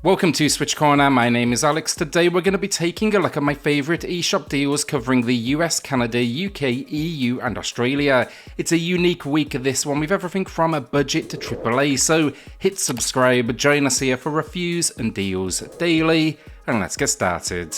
Welcome to SwitchCorner, my name is Alex. Today we're going to be taking a look at my favourite eShop deals covering the US, Canada, UK, EU and Australia. It's a unique week this one with everything from a budget to AAA, so hit subscribe, join us here for reviews and deals daily, and let's get started.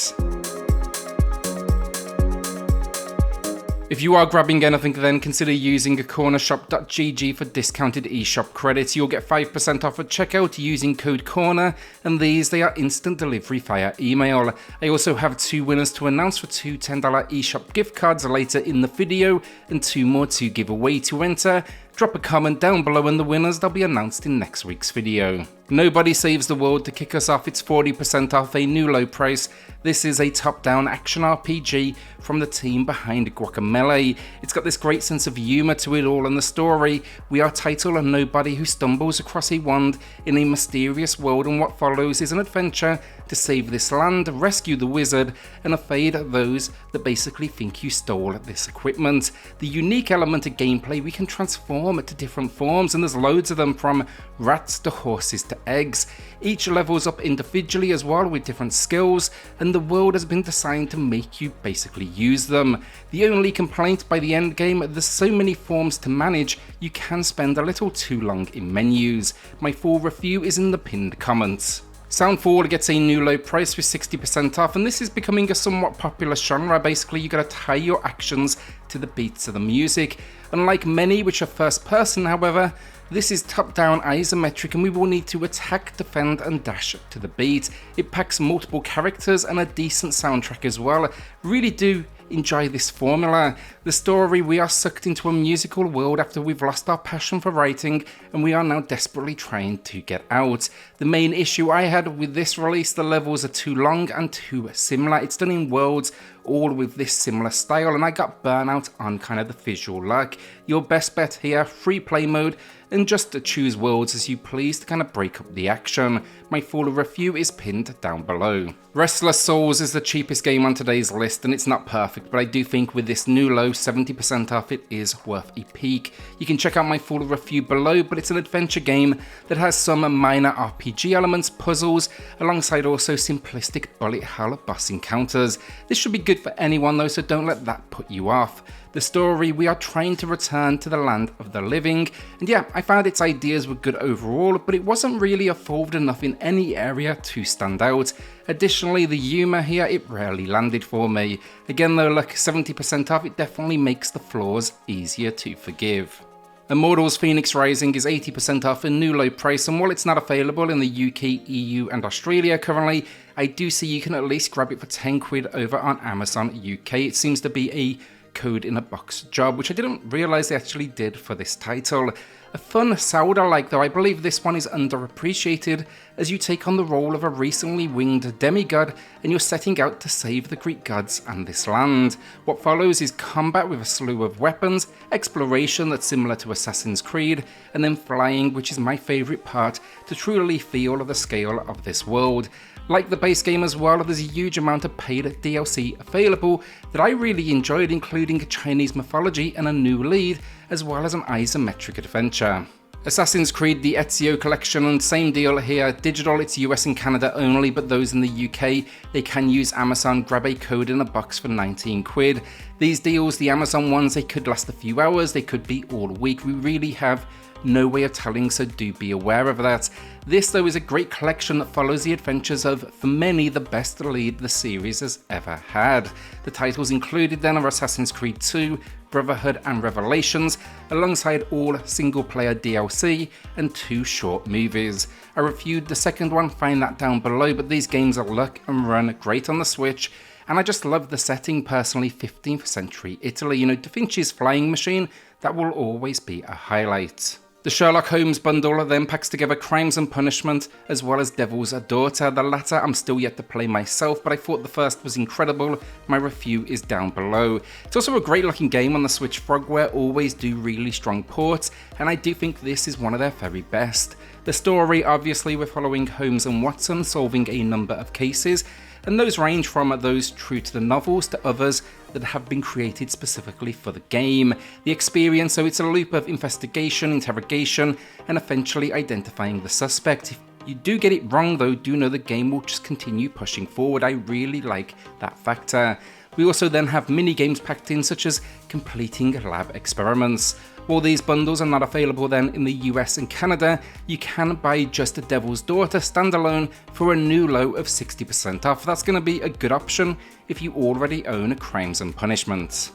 If you are grabbing anything, then consider using cornershop.gg for discounted eShop credits. You'll get 5% off at checkout using code CORNER, and they are instant delivery via email. I also have 2 winners to announce for 2 $10 eShop gift cards later in the video, and 2 more to give away. To enter, drop a comment down below and the winners they'll be announced in next week's video. Nobody Saves the World to kick us off. It's 40% off a new low price. This is a top-down action RPG from the team behind Guacamelee. It's got this great sense of humour to it all, and the story, we are Title, a nobody who stumbles across a wand in a mysterious world, and what follows is an adventure to save this land, rescue the wizard, and evade those that basically think you stole this equipment. The unique element of gameplay, we can transform to different forms, and there's loads of them, from rats to horses to eggs. Each levels up individually as well with different skills, and the world has been designed to make you basically use them. The only complaint, by the end game, there's so many forms to manage, you can spend a little too long in menus. My full review is in the pinned comments. Soundfall gets a new low price with 60% off, and this is becoming a somewhat popular genre. Basically, you gotta tie your actions to the beats of the music. Unlike many which are first person, however, this is top-down isometric, and we will need to attack, defend and dash to the beat. It packs multiple characters and a decent soundtrack as well. Really do enjoy this formula. The story, we are sucked into a musical world after we've lost our passion for writing, and we are now desperately trying to get out. The main issue I had with this release, the levels are too long and too similar. It's done in worlds all with this similar style, and I got burnout on kind of the visual look. Your best bet here, free play mode, and just to choose worlds as you please to kind of break up the action. My full review is pinned down below. Restless Souls is the cheapest game on today's list, and it's not perfect, but I do think with this new low 70% off, it is worth a peek. You can check out my full review below, but it's an adventure game that has some minor RPG elements, puzzles, alongside also simplistic bullet hell boss encounters. This should be good for anyone though, so don't let that put you off. The story, we are trying to return to the land of the living, and yeah, I found its ideas were good overall, but it wasn't really evolved enough in any area to stand out. Additionally, the humour here, it rarely landed for me. Again though, look, 70% off, it definitely makes the flaws easier to forgive. Immortals Fenyx Rising is 80% off a new low price, and while it's not available in the UK, EU and Australia currently, I do see you can at least grab it for 10 quid over on Amazon UK. It seems to be a code in a box job, which I didn't realise they actually did for this title. A fun sourdough-like though, I believe this one is underappreciated as you take on the role of a recently winged demigod and you're setting out to save the Greek gods and this land. What follows is combat with a slew of weapons, exploration that's similar to Assassin's Creed, and then flying, which is my favourite part to truly feel the scale of this world. Like the base game as well, there's a huge amount of paid DLC available that I really enjoyed, including Chinese mythology and a new lead, as well as an isometric adventure. Assassin's Creed, the Ezio collection, and same deal here, digital, it's US and Canada only, but those in the UK, they can use Amazon, grab a code in a box for 19 quid. These deals, the Amazon ones, they could last a few hours, they could be all week, we really have no way of telling, so do be aware of that. This though is a great collection that follows the adventures of, for many, the best lead the series has ever had. The titles included then are Assassin's Creed 2, Brotherhood and Revelations, alongside all single player DLC and 2 short movies. I reviewed the second one, find that down below, but these games are look and run great on the Switch, and I just love the setting personally. 15th century Italy, you know, Da Vinci's flying machine, that will always be a highlight. The Sherlock Holmes bundle then packs together Crimes and Punishment as well as Devil's Daughter. The latter I'm still yet to play myself, but I thought the first was incredible. My review is down below. It's also a great looking game on the Switch. Frogware always do really strong ports, and I do think this is one of their very best. The story, obviously we're following Holmes and Watson solving a number of cases, and those range from those true to the novels to others that have been created specifically for the game. The experience, so it's a loop of investigation, interrogation, and eventually identifying the suspect. You do get it wrong though, do know the game will just continue pushing forward. I really like that factor. We also then have mini games packed in, such as completing lab experiments. While these bundles are not available then in the US and Canada, you can buy Just a Devil's Daughter standalone for a new low of 60% off. That's going to be a good option if you already own Crimes and Punishment.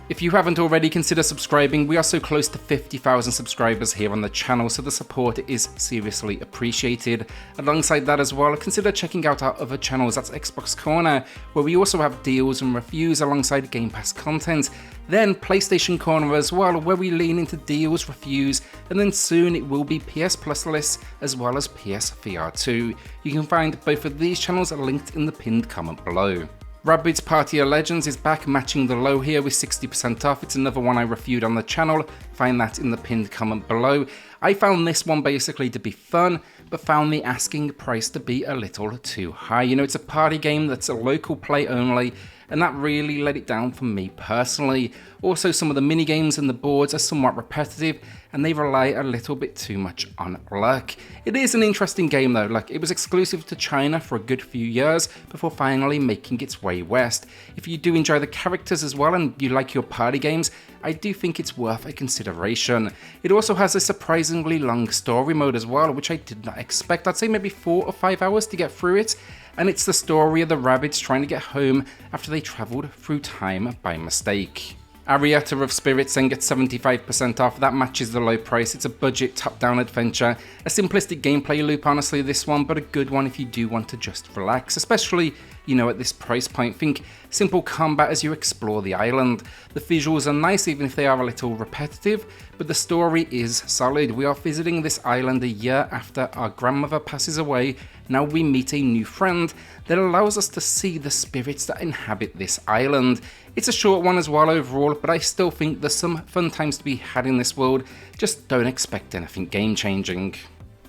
If you haven't already, consider subscribing. We are so close to 50,000 subscribers here on the channel, so the support is seriously appreciated. Alongside that as well, consider checking out our other channels. That's XboxCorner, where we also have deals and reviews alongside Game Pass content. Then PlayStationCorner as well, where we lean into deals, reviews, and then soon it will be PS Plus lists as well as PSVR 2. You can find both of these channels linked in the pinned comment below. Rabbids Party of Legends is back, matching the low here with 60% off. It's another one I reviewed on the channel, find that in the pinned comment below. I found this one basically to be fun, but found the asking price to be a little too high. You know, it's a party game that's a local play only, and that really let it down for me personally. Also, some of the mini games and the boards are somewhat repetitive, and they rely a little bit too much on luck. It is an interesting game though. Like, it was exclusive to China for a good few years before finally making its way west. If you do enjoy the characters as well and you like your party games, I do think it's worth a consideration. It also has a surprisingly long story mode as well, which I did not expect. I'd say maybe 4 or 5 hours to get through it. And it's the story of the Rabbids trying to get home after they travelled through time by mistake. Arietta Of Spirits then gets 75% off. That matches the low price. It's a budget top-down adventure. A simplistic gameplay loop, honestly, this one, but a good one if you do want to just relax, especially, you know, at this price point. Think simple combat as you explore the island. The visuals are nice, even if they are a little repetitive, but the story is solid. We are visiting this island a year after our grandmother passes away. Now we meet a new friend that allows us to see the spirits that inhabit this island. It's a short one as well overall, but I still think there's some fun times to be had in this world. Just don't expect anything game-changing.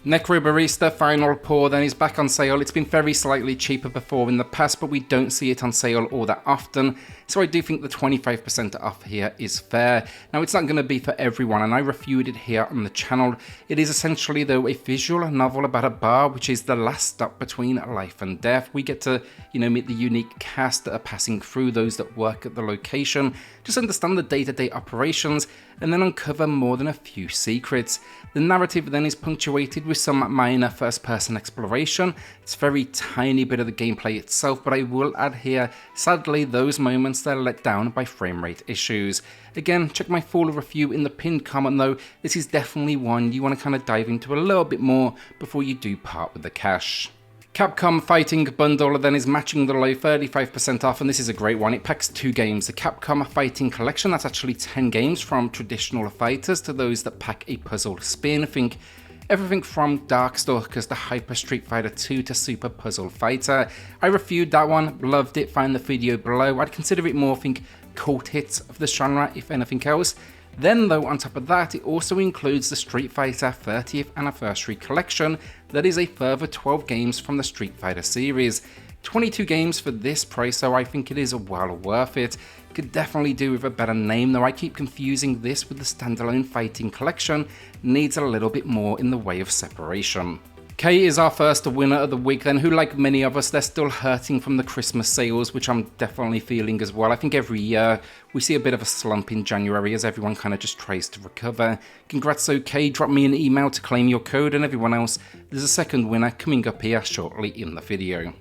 Necrobarista Final Pour then is back on sale. It's been very slightly cheaper before in the past, but we don't see it on sale all that often, so I do think the 25% off here is fair. Now, it's not going to be for everyone, and I reviewed it here on the channel. It is essentially, though, a visual novel about a bar, which is the last stop between life and death. We get to, you know, meet the unique cast that are passing through, those that work at the location, just understand the day-to-day operations, and then uncover more than a few secrets. The narrative then is punctuated with some minor first-person exploration. It's a very tiny bit of the gameplay itself, but I will add here, sadly, those moments that are let down by frame rate issues. Again, check my full review in the pinned comment though. This is definitely one you want to kind of dive into a little bit more before you do part with the cash. Capcom Fighting Bundle then is matching the low, 35% off, and this is a great one. It packs 2 games. The Capcom Fighting Collection, that's actually 10 games from traditional fighters to those that pack a puzzle spin. Think everything from Darkstalkers to Hyper Street Fighter 2 to Super Puzzle Fighter. I reviewed that one, loved it, find the video below. I'd consider it more, think, cult hits of the genre, if anything else. Then though, on top of that, it also includes the Street Fighter 30th Anniversary Collection. That is a further 12 games from the Street Fighter series. 22 games for this price, so I think it is well worth it. Could definitely do with a better name though. I keep confusing this with the standalone Fighting Collection. Needs a little bit more in the way of separation. Kay is our first winner of the week then, who, like many of us, they're still hurting from the Christmas sales, which I'm definitely feeling as well. I think every year we see a bit of a slump in January as everyone kind of just tries to recover. Congrats, OK, drop me an email to claim your code, and everyone else, there's a second winner coming up here shortly in the video.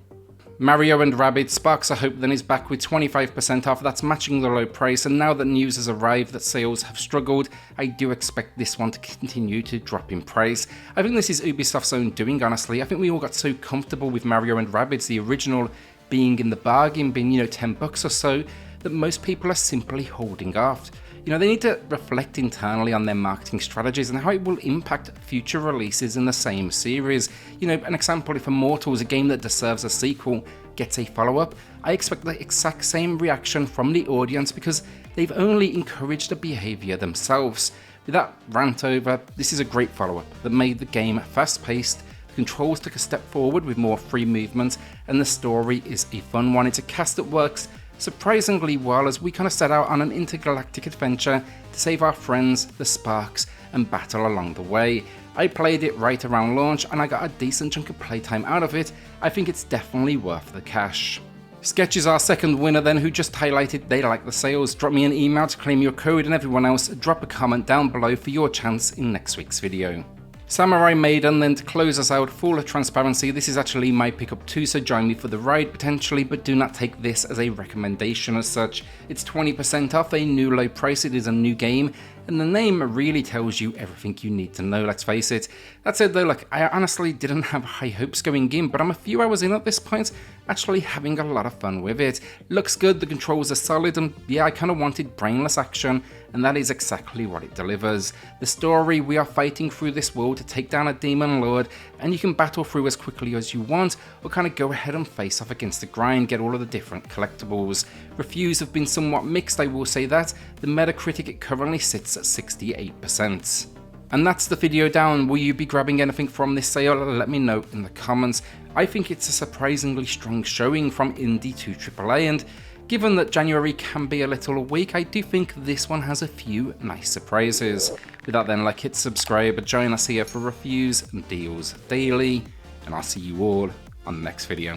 Mario and Rabbids Sparks of Hope then is back with 25% off. That's matching the low price, and now that news has arrived that sales have struggled, I do expect this one to continue to drop in price. I think this is Ubisoft's own doing, honestly. I think we all got so comfortable with Mario and Rabbids, the original, being in the bargain, being, you know, $10 or so, that most people are simply holding off. You know, they need to reflect internally on their marketing strategies and how it will impact future releases in the same series. You know, an example, if Immortals, a game that deserves a sequel, gets a follow-up, I expect the exact same reaction from the audience because they've only encouraged the behavior themselves. With that rant over, this is a great follow-up that made the game fast-paced, the controls took a step forward with more free movement, and the story is a fun one. It's a cast that works surprisingly well as we kind of set out on an intergalactic adventure to save our friends, the Sparks, and battle along the way. I played it right around launch and I got a decent chunk of playtime out of it. I think it's definitely worth the cash. Sketch is our second winner then, who just highlighted they like the sales. Drop me an email to claim your code, and everyone else drop a comment down below for your chance in next week's video. Samurai Maiden then to close us out. Full transparency, this is actually my pickup too, so join me for the ride potentially, but do not take this as a recommendation as such. It's 20% off a new low price, it is a new game, and the name really tells you everything you need to know, let's face it. That said though, look, I honestly didn't have high hopes going in, but I'm a few hours in at this point, actually having a lot of fun with it. Looks good, the controls are solid, and yeah, I kind of wanted brainless action, and that is exactly what it delivers. The story, we are fighting through this world to take down a demon lord, and you can battle through as quickly as you want, or kind of go ahead and face off against the grind, get all of the different collectibles. Reviews have been somewhat mixed, I will say that. The Metacritic it currently sits at 68%. And that's the video down. Will you be grabbing anything from this sale? Let me know in the comments. I think it's a surprisingly strong showing from indie to AAA, and given that January can be a little weak, I do think this one has a few nice surprises. With that then, like, hit subscribe, join us here for reviews and deals daily, and I'll see you all on the next video.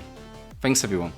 Thanks everyone.